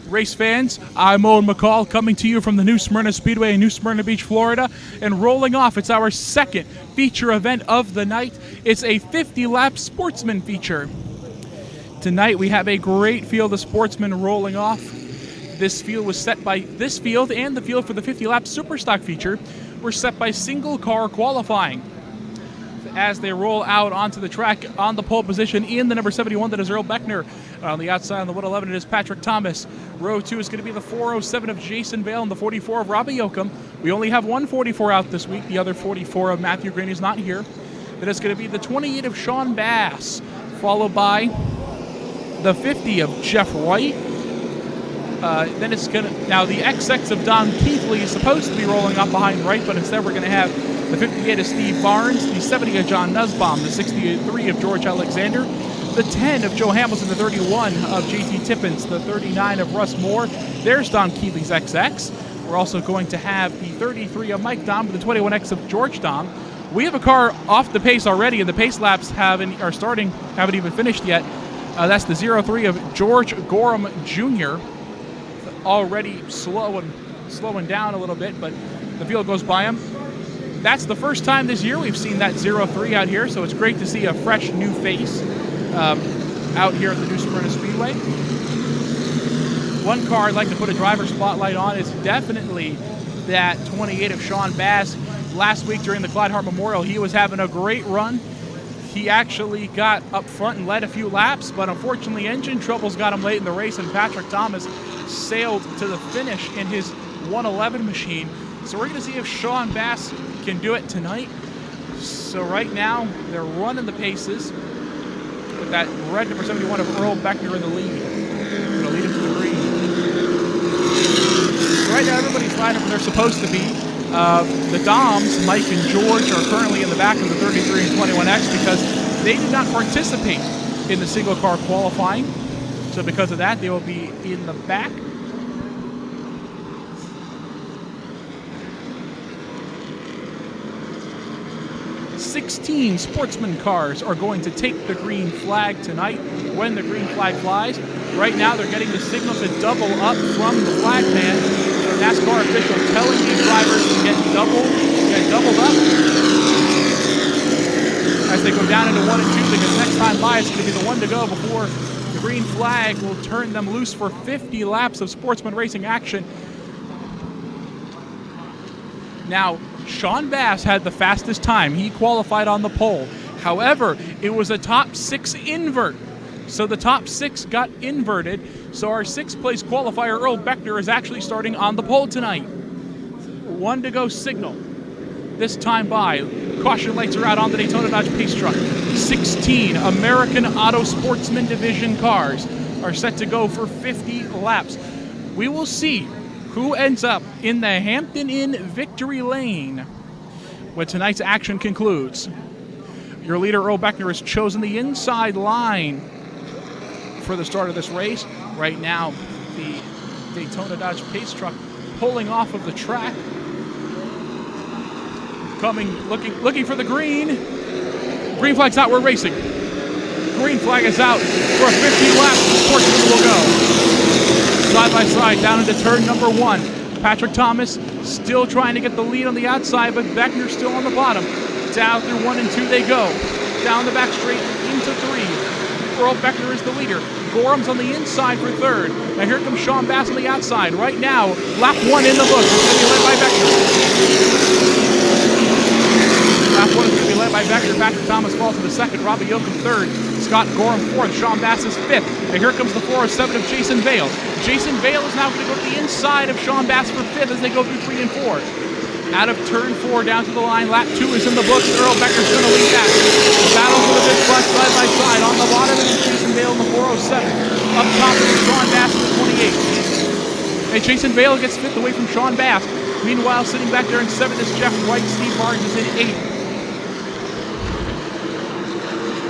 Race fans, I'm Owen McCall coming to you from the New Smyrna Speedway in New Smyrna Beach, Florida. And rolling off, it's our second feature event of the night. It's a 50-lap Sportsman feature. Tonight we have a great field of Sportsmen rolling off. This field was set by this field and the field for the 50-lap Superstock feature were set by single car qualifying. As they roll out onto the track on the pole position in the number 71, that is Earl Beckner. On the outside on the 111, it is Patrick Thomas. Row 2 is going to be the 407 of Jason Vail and the 44 of Robbie Yoakum. We only have one 44 out this week. The other 44 of Matthew Green is not here. That is going to be the 28 of Sean Bass, followed by the 50 of Jeff Wright. Then it's going to, now the XX of Don Keithley is supposed to be rolling up behind Wright, but instead we're going to have the 58 of Steve Barnes, the 70 of John Nusbaum, the 63 of George Alexander, the 10 of Joe Hamilton, the 31 of JT Tippins, the 39 of Russ Moore. There's Don Keithley's XX. We're also going to have the 33 of Mike Dahm, the 21X of George Dahm. We have a car off the pace already, and the pace laps haven't even finished yet. That's the 03 of George Gorham Jr., already slowing down a little bit, but the field goes by him. That's the first time this year we've seen that 03 out here, so it's great to see a fresh new face out here at the New Smyrna Speedway. One car I'd like to put a driver spotlight on is definitely that 28 of Sean Bass. Last week during the Clyde Hart Memorial, he was having a great run. He actually got up front and led a few laps, but unfortunately engine troubles got him late in the race, and Patrick Thomas sailed to the finish in his 111 machine. So we're going to see if Sean Bass can do it tonight. So right now, they're running the paces with that red number 71 of Earl Beckner in the lead. Going to lead him to the green. So right now, everybody's lined up where they're supposed to be. The Dahms, Mike and George, are currently in the back of the 33 and 21X because they did not participate in the single car qualifying. So because of that, they will be in the back. "16 Sportsman cars are going to take the green flag tonight when the green flag flies. Right now, they're getting the signal to double up from the flag man. The NASCAR official telling these drivers to get doubled up as they go down into 1 and 2, because next time by it's going to be the one to go before the green flag will turn them loose for 50 laps of Sportsman racing action. Now, Sean Bass had the fastest time. He qualified on the pole. However, it was a top 6 invert. So the top 6 got inverted. So our 6th place qualifier, Earl Beckner, is actually starting on the pole tonight. 1 to go signal. This time by. Caution lights are out on the Daytona Dodge Pace Truck. 16 American Auto Sportsman Division cars are set to go for 50 laps. We will see who ends up in the Hampton Inn Victory Lane when tonight's action concludes. Your leader, Earl Beckner, has chosen the inside line for the start of this race. Right now, the Daytona Dodge Pace Truck pulling off of the track. Looking for the green. Green flag's out, we're racing. Green flag is out for 50 laps. The Sportsman will go. Side by side, down into turn number 1. Patrick Thomas still trying to get the lead on the outside, but Beckner still on the bottom. Down through 1 and 2 they go. Down the back straight into 3. Earl Beckner is the leader. Gorham's on the inside for 3rd. Now here comes Sean Bass on the outside. Right now, lap 1 in the books. It's going to be led by Beckner. Lap 1 is going to be led by Beckner. Patrick Thomas falls to the 2nd. Robbie Yoakum 3rd. Scott Gorham 4th. Sean Bass is 5th. And here comes the 407 of Jason Vail. Jason Vail is now going to go to the inside of Sean Bass for 5th as they go through 3 and 4. Out of turn 4 down to the line. Lap 2 is in the books. Earl Becker's going to lead that. Battle for the big front side by side. On the bottom is Jason Vail in the 407. Up top is Sean Bass in the 28. And Jason Vail gets 5th away from Sean Bass. Meanwhile, sitting back there in 7th is Jeff Wright. Steve Barnes is in 8th.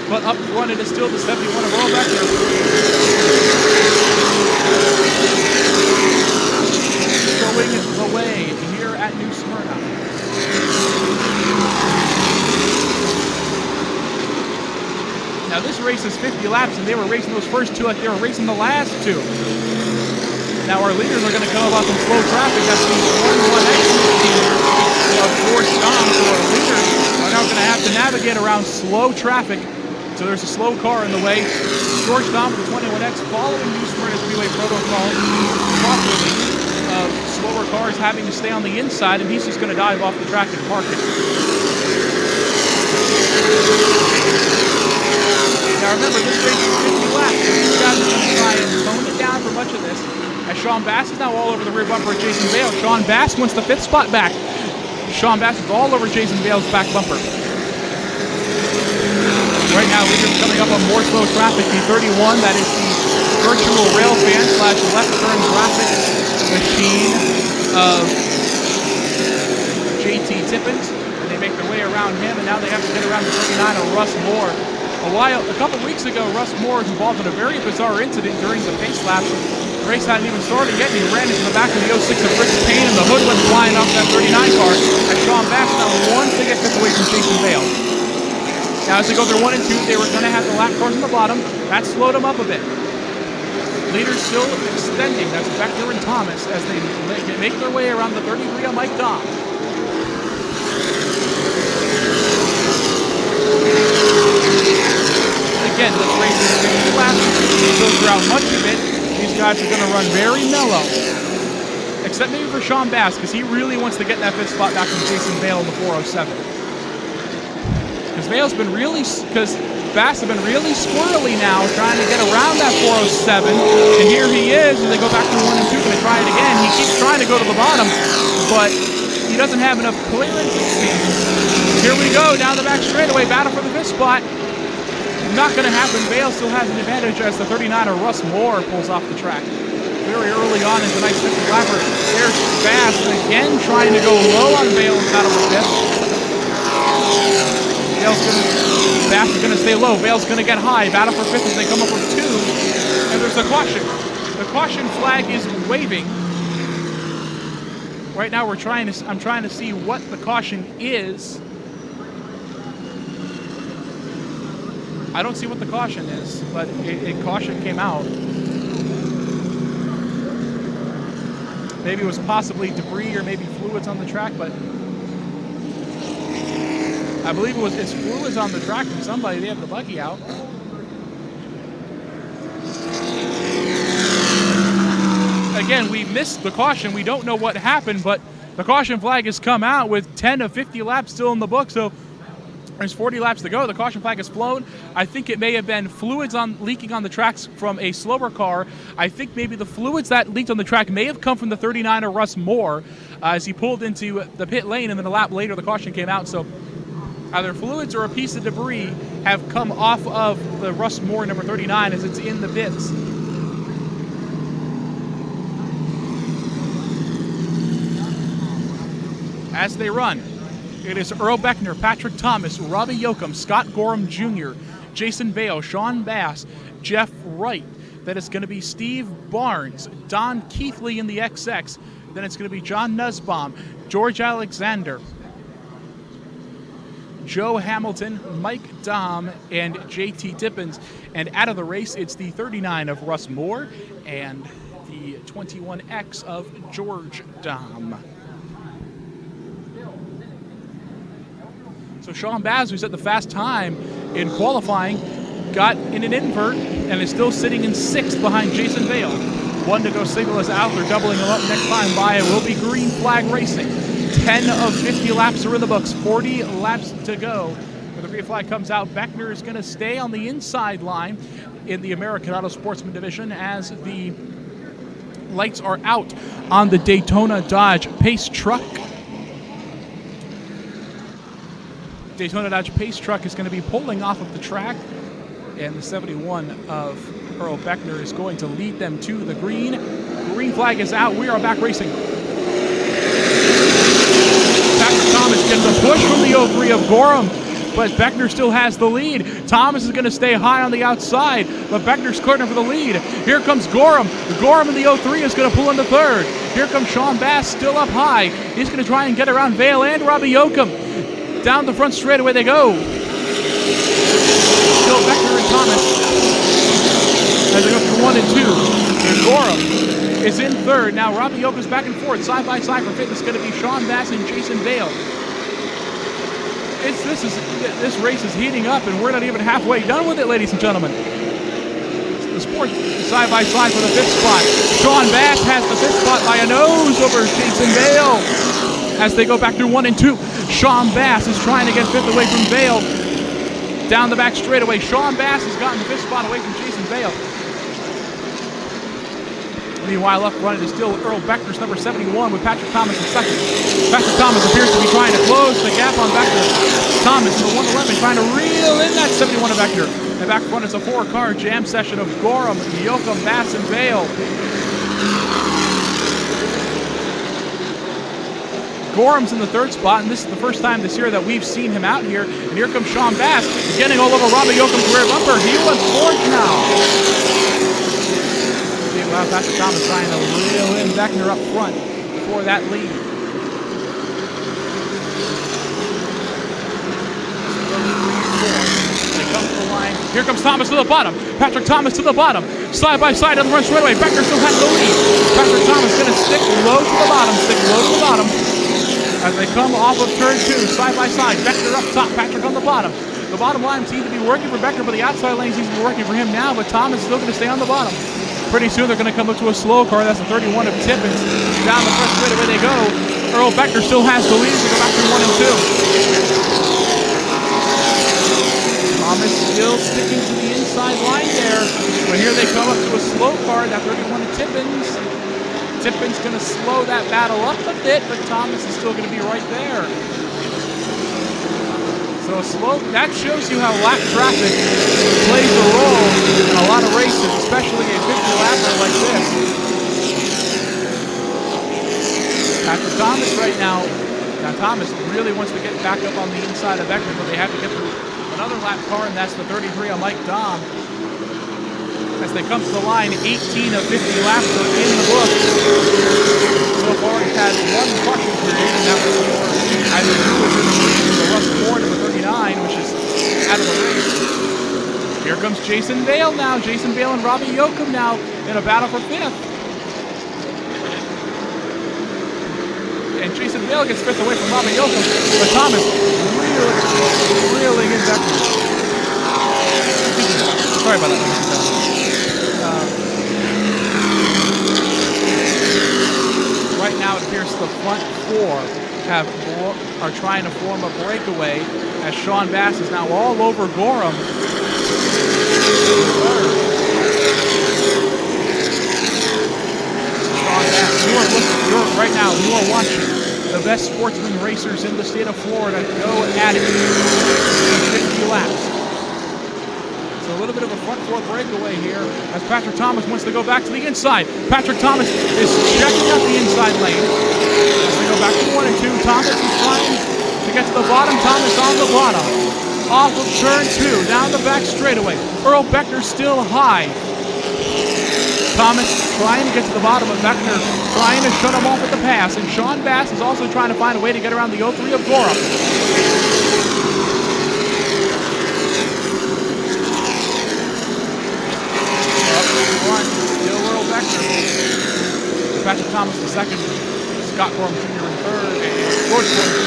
But up front it is still the 71 of Earl Beckner. Showing the way here at New Smyrna. Now this race is 50 laps, and they were racing those first 2 like they were racing the last 2. Now our leaders are going to come up on some slow traffic. That's the 1-1X of George Dahm. So our leaders are now going to have to navigate around slow traffic. So there's a slow car in the way. George Dahm with the 21X following New Smyrna Speedway protocol properly of slower cars having to stay on the inside, and he's just going to dive off the track and park it. Now remember, this race is 50 laps, so these guys are going to try and tone it down for much of this. As Sean Bass is now all over the rear bumper of Jason Vail. Sean Bass wants the 5th spot back. Sean Bass is all over Jason Vail's back bumper. Right now, leaders coming up on more slow traffic. The 31, that is the virtual rail fan / left turn graphic machine of JT Tippins. And they make their way around him, and now they have to get around the 39 of Russ Moore. A couple weeks ago, Russ Moore was involved in a very bizarre incident during the pace lap. The race hadn't even started yet, and he ran into the back of the 06 of Rick Payne, and the hood went flying off that 39 car. And Sean Bass now one ticket fifth away from Jason Vail. Now, as they go through 1 and 2, they were going to have the lap cars on the bottom. That slowed them up a bit. Leaders still extending. That's Beckner and Thomas as they make their way around the 33 of Mike Dahm. Again, this race is 50 laps. So throughout much of it, these guys are going to run very mellow. Except maybe for Sean Bass, because he really wants to get that 5th spot back from Jason Vail in the 407. Because Bass have been really squirrely now, trying to get around that 407. And here he is, and they go back to 1 and 2, going to try it again. He keeps trying to go to the bottom, but he doesn't have enough clearance, it seems. Here we go, down the back straightaway, battle for the 5th spot. Not going to happen. Vail still has an advantage as the 39er Russ Moore pulls off the track. Very early on in tonight's 50 lapper. There's Bass again trying to go low on Vail in battle for 5th. Bass is going to stay low. Vail's going to get high. Battle for 5th as they come up with 2. And there's a caution. The caution flag is waving. Right now I'm trying to see what the caution is. I don't see what the caution is, but a caution came out. Maybe it was possibly debris or maybe fluids on the track, but I believe it's fluids on the track from somebody. They have the buggy out. Again, we missed the caution. We don't know what happened, but the caution flag has come out with 10 of 50 laps still in the book, so there's 40 laps to go. The caution flag has flown. I think it may have been fluids leaking on the tracks from a slower car. I think maybe the fluids that leaked on the track may have come from the 39er Russ Moore as he pulled into the pit lane, and then a lap later the caution came out. So either fluids or a piece of debris have come off of the Russ Moore number 39 as it's in the pits. As they run, it is Earl Beckner, Patrick Thomas, Robbie Yoakum, Scott Gorham Jr., Jason Vail, Sean Bass, Jeff Wright. Then it's going to be Steve Barnes, Don Keithley in the XX. Then it's going to be John Nusbaum, George Alexander, Joe Hamilton, Mike Dahm, and JT Tippins. And out of the race, it's the 39 of Russ Moore and the 21X of George Dahm. So Sean Bass, who's at the fast time in qualifying, got in an invert and is still sitting in 6th behind Jason Vail. 1 to go signal is out. They're doubling him up next time by. It will be green flag racing. 10 of 50 laps are in the books. 40 laps to go. When the green flag comes out, Beckner is going to stay on the inside line in the American Auto Sportsman division as the lights are out on the Daytona Dodge Pace Truck. Daytona Dodge Pace Truck is going to be pulling off of the track, and the 71 of Earl Beckner is going to lead them to the green. Green flag is out. We are back racing. Patrick Thomas gets a push from the 03 of Gorham, but Beckner still has the lead. Thomas is going to stay high on the outside, but Beckner's cornering for the lead. Here comes Gorham. Gorham in the 03 is going to pull into 3rd. Here comes Sean Bass, still up high. He's going to try and get around Vail and Robbie Yoakum. Down the front straightaway they go. Still Beckner and Thomas as they go through 1 and 2. George Gorham is in third. Now Robbie Yoakum's back and forth, side by side for fifth. It's going to be Sean Bass and Jason Vail. This race is heating up, and we're not even halfway done with it, ladies and gentlemen. The sport side by side for the fifth spot. Sean Bass has the fifth spot by a nose over Jason Vail. As they go back through 1 and 2, Sean Bass is trying to get fifth away from Vail. Down the back straightaway, Sean Bass has gotten the fifth spot away from Jason Vail. Meanwhile, up front, it is still Earl Beckner's number 71 with Patrick Thomas in second. Patrick Thomas appears to be trying to close the gap on Beckner. Thomas in the 111 trying to reel in that 71 of Beckner. And back front is a four-car jam session of Gorham, Yoakum, Bass, and Vail. Gorham's in the third spot, and this is the first time this year that we've seen him out here. And here comes Sean Bass, getting all over Robbie Yoakum's rear bumper. He went fourth now. Patrick Thomas trying to reel in Beckner up front for that lead. They come to the line. Here comes Thomas to the bottom. Patrick Thomas to the bottom. Side by side on the front straightaway. Beckner still has the lead. Patrick Thomas going to stick low to the bottom. As they come off of turn 2, side by side. Beckner up top, Patrick on the bottom. The bottom line seems to be working for Beckner, but the outside lane seems to be working for him now, but Thomas is still going to stay on the bottom. Pretty soon they're going to come up to a slow car. That's the 31 of Tippins. Down the front straight away they go. Earl Beckner still has the lead. They go back to 1 and 2. Thomas still sticking to the inside line there. But here they come up to a slow car. That 31 of Tippins. Tippins going to slow that battle up a bit, but Thomas is still going to be right there. So slow, that shows you how lap traffic plays a role in a lot of races, especially a 50-lapper like this. Patrick Thomas right now Thomas really wants to get back up on the inside of Beckner, but they have to get through another lap car, and that's the 33 of Mike Dahm. As they come to the line, 18 of 50 laps are in the book. So far, he's had one caution period, and that was for Russ Moore, number 39, which is out of the race. Here comes Jason Vail now. Jason Vail and Robbie Yoakum now in a battle for fifth. And Jason Vail gets fifth away from Robbie Yoakum, but Thomas reeling in Beckner. Sorry about that. Right now it appears the front four are trying to form a breakaway as Sean Bass is now all over Gorham. Sean Bass, right now you are watching the best sportsman racers in the state of Florida go at it in 50 laps. A little bit of a front four breakaway here as Patrick Thomas wants to go back to the inside. Patrick Thomas is checking out the inside lane. As we go back to 1 and 2, Thomas is trying to get to the bottom. Thomas on the bottom. Off of turn 2, down the back straightaway. Earl Beckner still high. Thomas trying to get to the bottom of Beckner, trying to shut him off at the pass. And Sean Bass is also trying to find a way to get around the 03 of Gorham. Patrick Thomas in second, Scott Gorham Jr. in third, and George Gorham.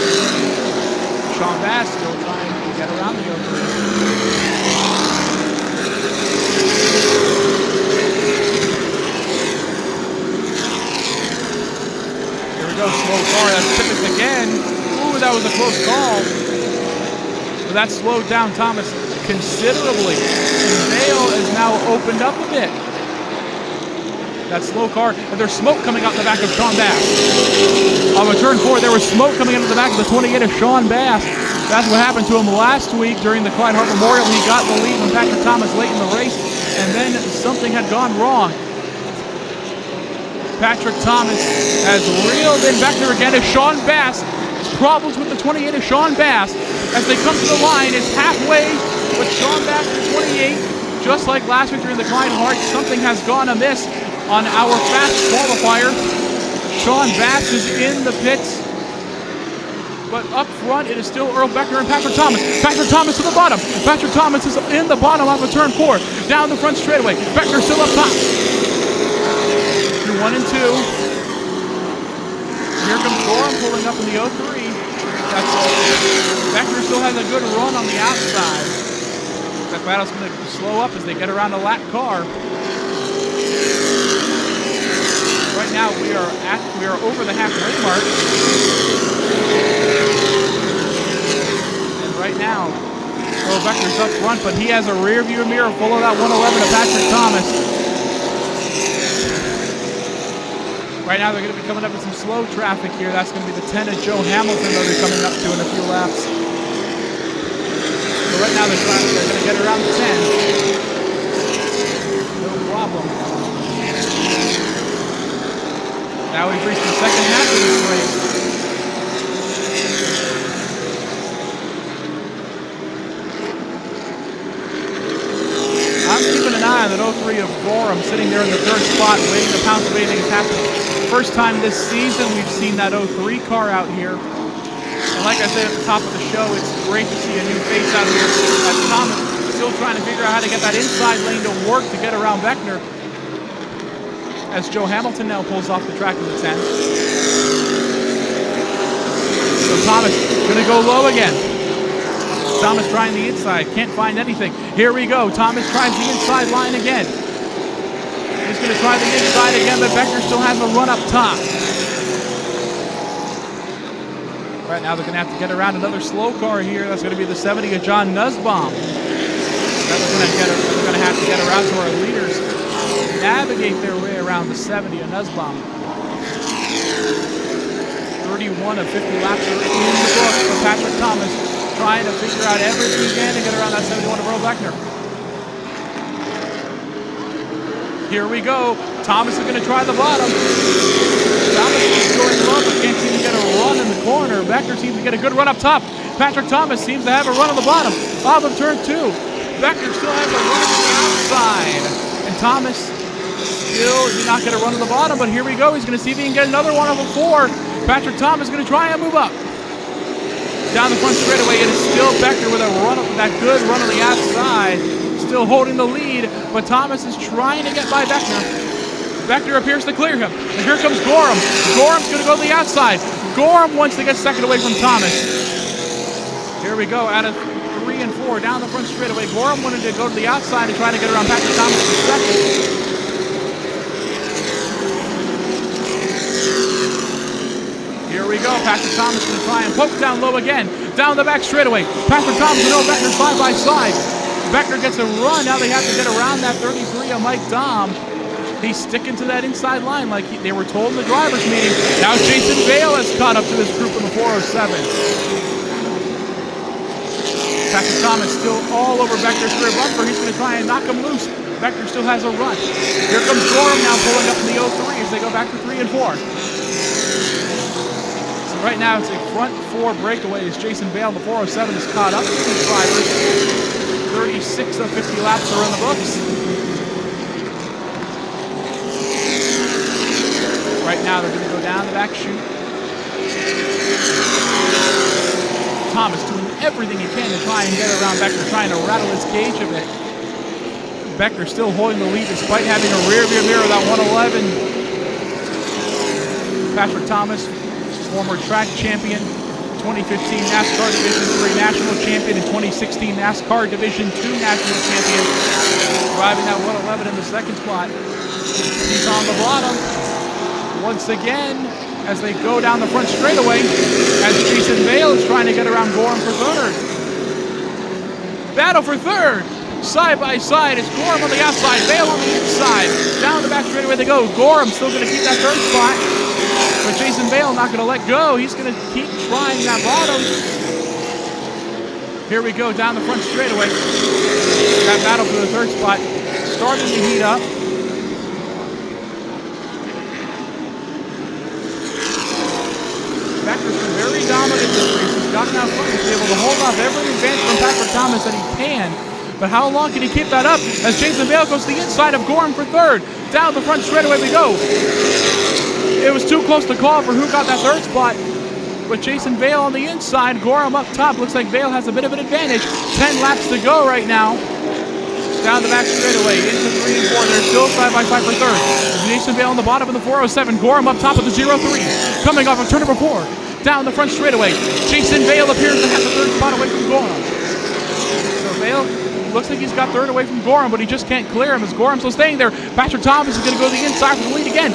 Sean Bass still trying to get around the over. Here we go, slow car, that's Tippins again. Ooh, that was a close call. But that slowed down Thomas considerably. And Vail has now opened up a bit. That slow car, and there's smoke coming out the back of Sean Bass. On a turn 4, there was smoke coming out of the back of the 28 of Sean Bass. That's what happened to him last week during the Clyde Hart Memorial. He got the lead from Patrick Thomas late in the race, and then something had gone wrong. Patrick Thomas has reeled in Beckner again as Sean Bass. Problems with the 28 of Sean Bass. As they come to the line, it's halfway with Sean Bass at 28. Just like last week during the Clyde Hart, something has gone amiss on our fast qualifier. Sean Bass is in the pits, but up front it is still Earl Beckner and Patrick Thomas. Patrick Thomas to the bottom. Patrick Thomas is in the bottom of a turn 4. Down the front straightaway. Beckner still up top. 1 and 2. Here comes Gorham pulling up in the 03. Beckner still has a good run on the outside. That battle's going to slow up as they get around the lap car. Right now we are over the halfway mark. And right now, Earl Beckner's up front, but he has a rear view mirror full of that 111 of Patrick Thomas. Right now they're going to be coming up with some slow traffic here. That's going to be the 10 of Joe Hamilton that they're coming up to in a few laps. So right now they're going to get around the 10. No problem. Now we've reached the second half of this race. I'm keeping an eye on that 03 of Gorham sitting there in the third spot waiting to pounce if anything is happening. First time this season we've seen that 03 car out here. And like I said at the top of the show, it's great to see a new face out here. Thomas still trying to figure out how to get that inside lane to work to get around Beckner. As Joe Hamilton now pulls off the track of the 10. So Thomas gonna go low again. Thomas trying the inside, can't find anything. Here we go, Thomas tries the inside line again. He's gonna try the inside again, but Beckner still has a run up top. Right now they're gonna have to get around another slow car here. That's gonna be the 70 of John Nusbaum. They're gonna have to get around to our leaders. Navigate their way around the 70 of Nusbaum. 31 of 50 laps are in the books for Patrick Thomas, trying to figure out everything he can to get around that 71 of Earl Beckner. Here we go. Thomas is going to try the bottom. Thomas is going low, but can't seem to get a run in the corner. Beckner seems to get a good run up top. Patrick Thomas seems to have a run on the bottom. Off of turn 2. Beckner still has a run on the outside. And Thomas still did not get a run on the bottom, but here we go. He's going to see if he can get another one over 4. Patrick Thomas is going to try and move up. Down the front straightaway, it is still Beckner with a run, that good run on the outside. Still holding the lead, but Thomas is trying to get by Beckner. Beckner appears to clear him. And here comes Gorham. Gorham's going to go to the outside. Gorham wants to get second away from Thomas. Here we go, out of 3 and 4, down the front straightaway. Gorham wanted to go to the outside and try to get around Patrick Thomas for second. Here we go. Patrick Thomas going to try and poke down low again. Down the back straightaway. Patrick Thomas and Earl Beckner side by side. Beckner gets a run. Now they have to get around that 33 of Mike Dahm. He's sticking to that inside line like they were told in the driver's meeting. Now Jason Vail has caught up to this group in the 407. Patrick Thomas still all over Beckner's rear bumper. He's going to try and knock him loose. Beckner still has a run. Here comes Gorham now pulling up in the 03 as they go back to 3 and 4. Right now, it's a front 4 breakaway as Jason Vail, the 407, is caught up to these drivers. 36 of 50 laps are in the books. Right now, they're going to go down the back chute. Thomas doing everything he can to try and get around Beckner, trying to rattle his cage a bit. Beckner still holding the lead despite having a rear view mirror, that 111. Patrick Thomas, former track champion, 2015 NASCAR Division 3 National Champion, and 2016 NASCAR Division 2 National Champion, driving that 111 in the second spot. He's on the bottom once again as they go down the front straightaway as Jason Vail is trying to get around Gorham for third. Battle for third. Side by side, it's Gorham on the outside, Vail on the inside. Down the back straightaway they go. Gorham still going to keep that third spot. But Jason Vail not going to let go. He's going to keep trying that bottom. Here we go down the front straightaway. That battle for the third spot starting to heat up. Beckner's been very dominant this race. He's gotten out front. He's able to hold off every advance from Patrick Thomas that he can. But how long can he keep that up as Jason Vail goes to the inside of Gorham for third? Down the front straightaway we go. It was too close to call for who got that third spot. But Jason Vail on the inside, Gorham up top. Looks like Vail has a bit of an advantage. 10 laps to go right now. down the back straightaway, into 3 and 4. They're still side by side for third. Jason Vail on the bottom of the 407. Gorham up top of the 03. Coming off of turn number 4. Down the front straightaway. Jason Vail appears to have the third spot away from Gorham. So Vail looks like he's got third away from Gorham, but he just can't clear him as Gorham's still staying there. Patrick Thomas is going to go to the inside for the lead again.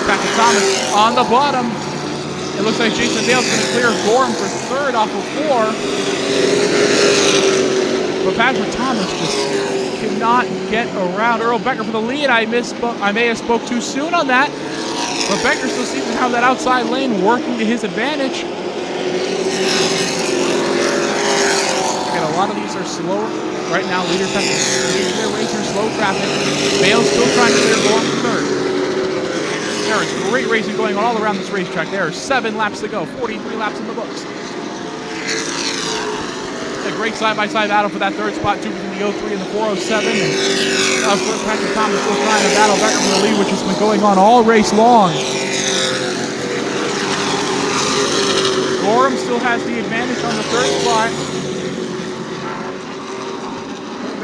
Patrick Thomas on the bottom. It looks like Jason Vail's going to clear Gorham for third off of 4. But Patrick Thomas just cannot get around Earl Beckner for the lead. I may have spoke too soon on that. But Beckner still seems to have that outside lane working to his advantage. And a lot of these are slower. Right now, leaders have to lead their race through slow traffic. Vail's still trying to clear Gorham for third. There is great racing going on all around this racetrack. There are 7 laps to go, 43 laps in the books. A great side-by-side battle for that third spot, too, between the 03 and the 407. And of course, Patrick Thomas still trying to battle Beckner for the lead, which has been going on all race long. Gorham still has the advantage on the third spot.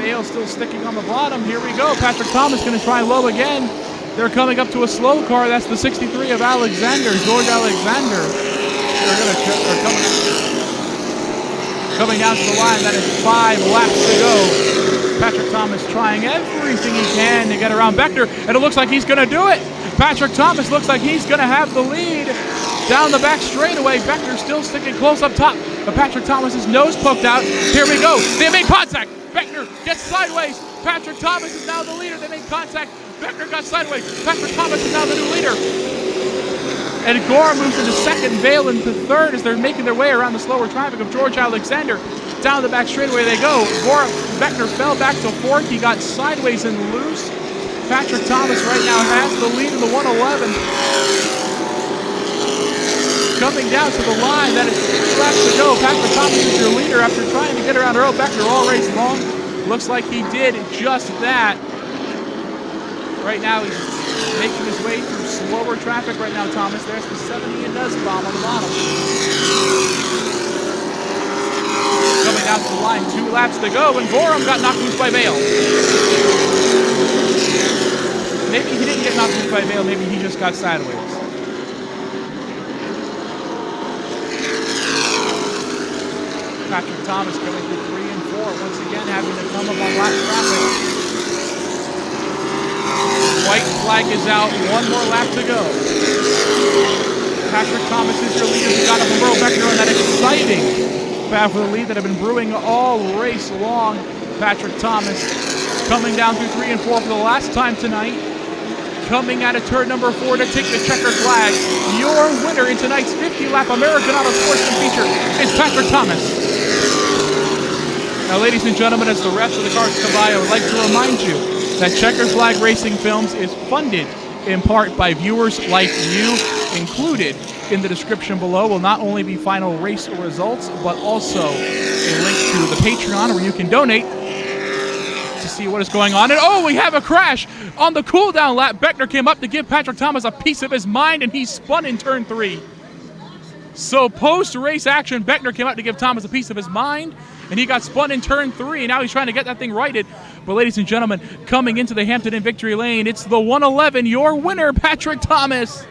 Vail still sticking on the bottom. Here we go. Patrick Thomas going to try low again. They're coming up to a slow car. That's the 63 of Alexander, George Alexander. They're coming down to the line. That is 5 laps to go. Patrick Thomas trying everything he can to get around Beckner, and it looks like he's going to do it. Patrick Thomas looks like he's going to have the lead down the back straightaway. Beckner still sticking close up top, but Patrick Thomas's nose poked out. Here we go. They make contact. Beckner gets sideways. Patrick Thomas is now the leader. They make contact. Beckner got sideways. Patrick Thomas is now the new leader. And Gorham moves into second, Vail into third as they're making their way around the slower traffic of George Alexander. Down the back straightaway they go. Beckner fell back to fourth. He got sideways and loose. Patrick Thomas right now has the lead in the 111. Coming down to the line, that is 3 laps to go. Patrick Thomas is your leader after trying to get around Earl Beckner all race long. Looks like he did just that. Right now he's making his way through slower traffic right now, Thomas. There's the 70 and Nusbaum on the bottom. Coming down to the line, 2 laps to go, and Gorham got knocked loose by Vail. Maybe he didn't get knocked loose by Vail, maybe he just got sideways. Patrick Thomas coming through 3 and 4, once again having to come up on lap traffic. White flag is out, 1 more lap to go. Patrick Thomas is your leader. He got up from Earl Beckner on that exciting battle for the lead that have been brewing all race long. Patrick Thomas coming down through 3 and 4 for the last time tonight. Coming out of turn number 4 to take the checkered flag. Your winner in tonight's 50-lap American Auto Sportsman feature is Patrick Thomas. Now, ladies and gentlemen, as the rest of the cars come by, I would like to remind you that Checkered Flag Racing Films is funded in part by viewers like you. Included in the description below will not only be final race results, but also a link to the Patreon where you can donate to see what is going on. And oh, we have a crash on the cool-down lap. Beckner came up to give Patrick Thomas a piece of his mind, and he spun in turn 3. So post-race action, Beckner came out to give Thomas a piece of his mind, and he got spun in turn 3, and now he's trying to get that thing righted. But ladies and gentlemen, coming into the Hampton Inn victory lane, it's the 111, your winner, Patrick Thomas.